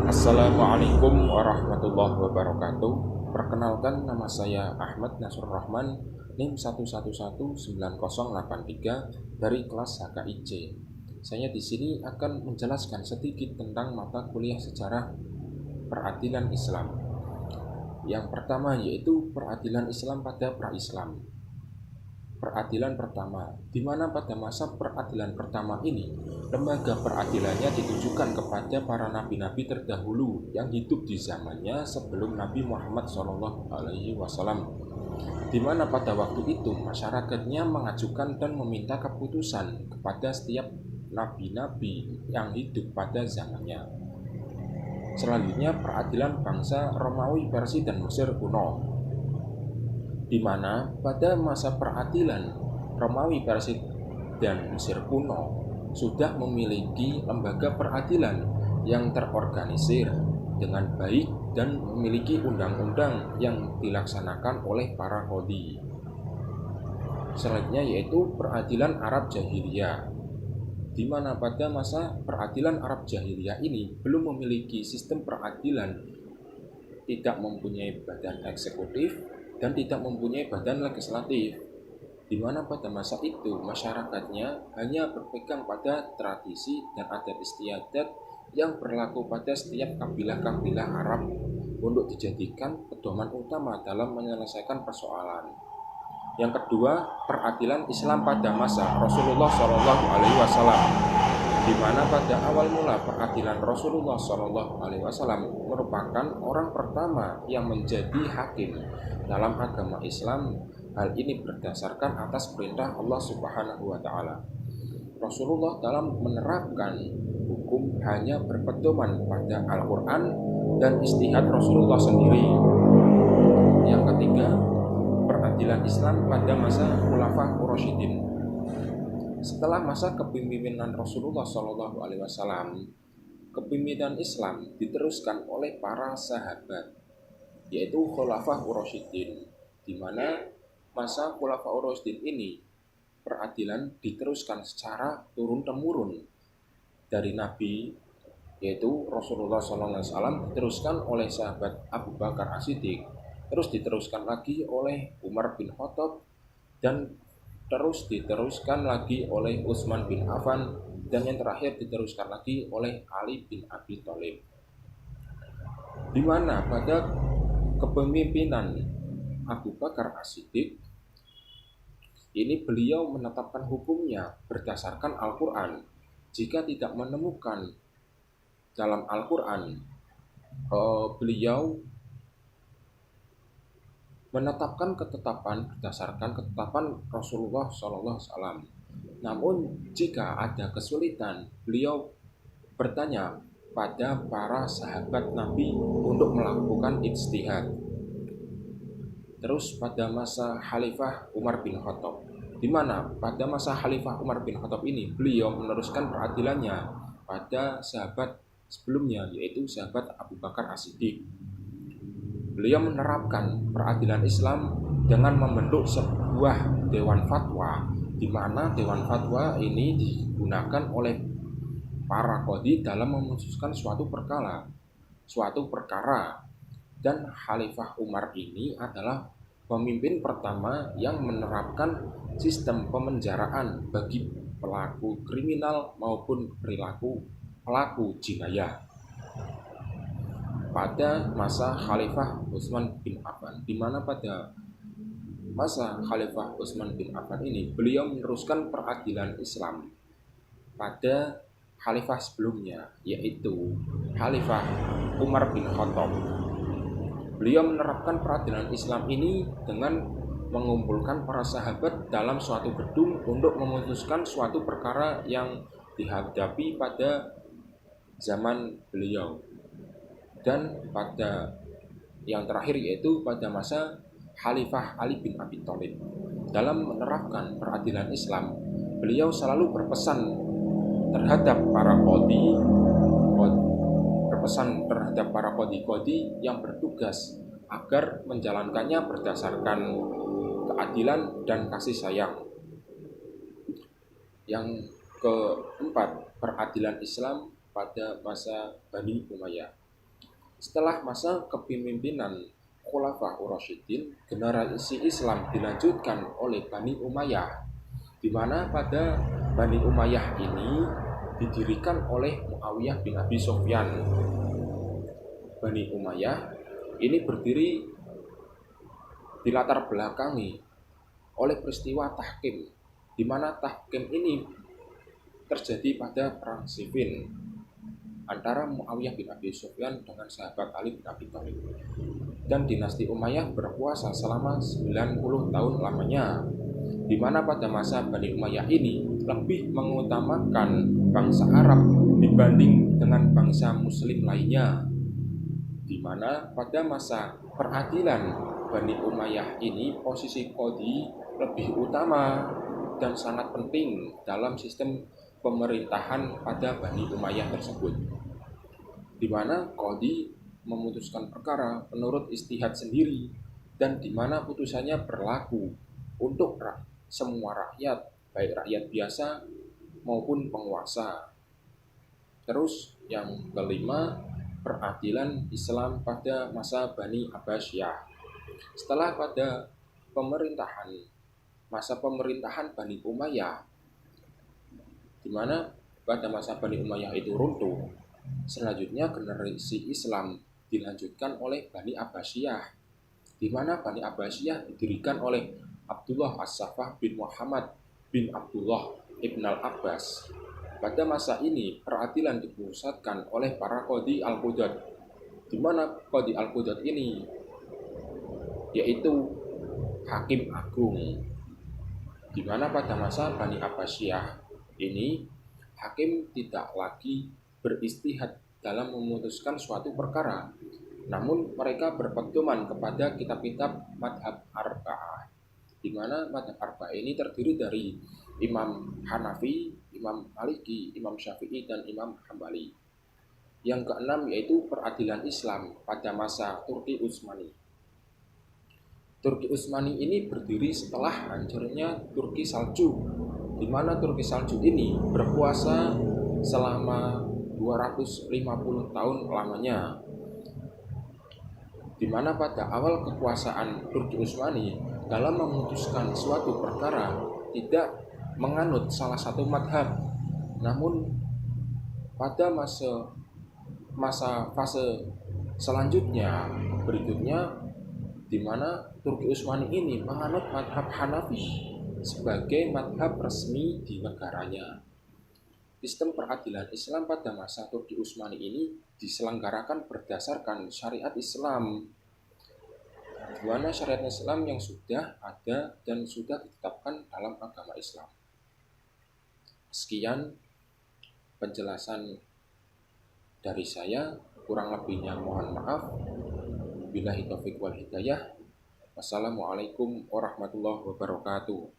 Assalamualaikum warahmatullahi wabarakatuh. Perkenalkan, nama saya Ahmad Nasrul Rahman, NIM 1119083 dari kelas HKIC. Saya di sini akan menjelaskan sedikit tentang mata kuliah sejarah peradilan Islam. Yang pertama yaitu peradilan Islam pada pra-Islam. Peradilan pertama, di mana pada masa peradilan pertama ini, lembaga peradilannya ditujukan kepada para nabi-nabi terdahulu yang hidup di zamannya sebelum Nabi Muhammad SAW, di mana pada waktu itu masyarakatnya mengajukan dan meminta keputusan kepada setiap nabi-nabi yang hidup pada zamannya. Selanjutnya, peradilan bangsa Romawi, Persia, dan Mesir kuno, di mana pada masa peradilan Romawi, Persia, dan Mesir kuno sudah memiliki lembaga peradilan yang terorganisir dengan baik dan memiliki undang-undang yang dilaksanakan oleh para qadhi. Selanjutnya yaitu peradilan Arab Jahiliyah, di mana pada masa peradilan Arab Jahiliyah ini belum memiliki sistem peradilan, tidak mempunyai badan eksekutif dan tidak mempunyai badan legislatif, di mana pada masa itu masyarakatnya hanya berpegang pada tradisi dan adat istiadat yang berlaku pada setiap kabilah-kabilah Arab untuk dijadikan pedoman utama dalam menyelesaikan persoalan. Yang kedua, peradilan Islam pada masa Rasulullah SAW, di mana pada awal mula peradilan Rasulullah SAW merupakan orang pertama yang menjadi hakim dalam agama Islam. Hal ini berdasarkan atas perintah Allah Subhanahu wa Ta'ala. Rasulullah dalam menerapkan hukum hanya berpedoman pada Al-Quran dan istihad Rasulullah sendiri. Yang ketiga, peradilan Islam pada masa Khulafaur Rasyidin. Setelah masa kepemimpinan Rasulullah SAW, kepemimpinan Islam diteruskan oleh para sahabat, yaitu Khulafaur Rasyidin, di mana masa Khulafaur Rasyidin ini peradilan diteruskan secara turun-temurun dari Nabi, yaitu Rasulullah SAW, diteruskan oleh sahabat Abu Bakar As-Siddiq, terus diteruskan lagi oleh Umar bin Khattab, dan terus diteruskan lagi oleh Utsman bin Affan, dan yang terakhir diteruskan lagi oleh Ali bin Abi Thalib. Di mana pada kepemimpinan Abu Bakar As-Siddiq ini beliau menetapkan hukumnya berdasarkan Al-Quran. Jika tidak menemukan dalam Al-Quran, beliau menetapkan ketetapan berdasarkan ketetapan Rasulullah SAW. Namun jika ada kesulitan, beliau bertanya pada para sahabat Nabi untuk melakukan ijtihad. Terus pada masa Khalifah Umar bin Khattab, di mana pada masa Khalifah Umar bin Khattab ini beliau meneruskan peradilannya pada sahabat sebelumnya, yaitu sahabat Abu Bakar As-Siddiq. Beliau menerapkan peradilan Islam dengan membentuk sebuah dewan fatwa, di mana dewan fatwa ini digunakan oleh para qadhi dalam memutuskan suatu perkara. Dan Khalifah Umar ini adalah pemimpin pertama yang menerapkan sistem pemenjaraan bagi pelaku kriminal maupun perilaku pelaku jinayah pada masa Khalifah Utsman bin Affan, di mana pada masa Khalifah Utsman bin Affan ini beliau meneruskan peradilan Islam pada khalifah sebelumnya, yaitu Khalifah Umar bin Khattab. Beliau menerapkan peradilan Islam ini dengan mengumpulkan para sahabat dalam suatu gedung untuk memutuskan suatu perkara yang dihadapi pada zaman beliau. Dan pada yang terakhir yaitu pada masa Khalifah Ali bin Abi Thalib. Dalam menerapkan peradilan Islam, beliau selalu berpesan terhadap para qadhi yang bertugas agar menjalankannya berdasarkan keadilan dan kasih sayang. Yang keempat, peradilan Islam pada masa Bani Umayyah. Setelah masa kepemimpinan Khulafaur Rasyidin, generasi Islam dilanjutkan oleh Bani Umayyah, di mana pada Bani Umayyah ini didirikan oleh Muawiyah bin Abi Sufyan. Bani Umayyah ini berdiri dilatar belakangi oleh peristiwa Tahkim, di mana Tahkim ini terjadi pada perang Siffin antara Muawiyah bin Abi Sufyan dengan sahabat Ali bin Abi Thalib. Dan dinasti Umayyah berkuasa selama 90 tahun lamanya, di mana pada masa Bani Umayyah ini lebih mengutamakan bangsa Arab dibanding dengan bangsa Muslim lainnya, di mana pada masa peradilan Bani Umayyah ini posisi qadhi lebih utama dan sangat penting dalam sistem pemerintahan pada Bani Umayyah tersebut, di mana qadhi memutuskan perkara menurut ijtihad sendiri dan di mana putusannya berlaku untuk semua rakyat, baik rakyat biasa maupun penguasa. Terus yang kelima, peradilan Islam pada masa Bani Abbasiyah. Setelah pada masa pemerintahan Bani Umayyah, di mana pada masa Bani Umayyah itu runtuh, selanjutnya generasi Islam dilanjutkan oleh Bani Abbasiyah, di mana Bani Abbasiyah didirikan oleh Abdullah As-Saffah bin Muhammad bin Abdullah Ibn al-Abbas. Pada masa ini peradilan dipusatkan oleh para qadhi al-Qudad, di mana qadhi al-Qudad ini yaitu hakim agung, di mana pada masa Bani Abbasiyah ini hakim tidak lagi beristihad dalam memutuskan suatu perkara, namun mereka berpedoman kepada kitab-kitab madhab arba'ah, di mana madhab arba'ah ini terdiri dari Imam Hanafi, Imam Maliki, Imam Syafi'i, dan Imam Hambali. Yang keenam yaitu peradilan Islam pada masa Turki Utsmani. Turki Utsmani ini berdiri setelah hancurnya Turki Saljuk, di mana Turki Saljuk ini berkuasa selama 250 tahun lamanya, di mana pada awal kekuasaan Turki Utsmani dalam memutuskan suatu perkara tidak menganut salah satu madhab, namun pada fase selanjutnya berikutnya, di mana Turki Utsmani ini menganut madhab Hanafi sebagai madhab resmi di negaranya. Sistem peradilan Islam pada masa Turki Utsmani ini diselenggarakan berdasarkan syariat Islam, di mana syariat Islam yang sudah ada dan sudah ditetapkan dalam agama Islam. Sekian penjelasan dari saya, kurang lebihnya mohon maaf. Billahi taufiq wal hidayah. Wassalamualaikum warahmatullahi wabarakatuh.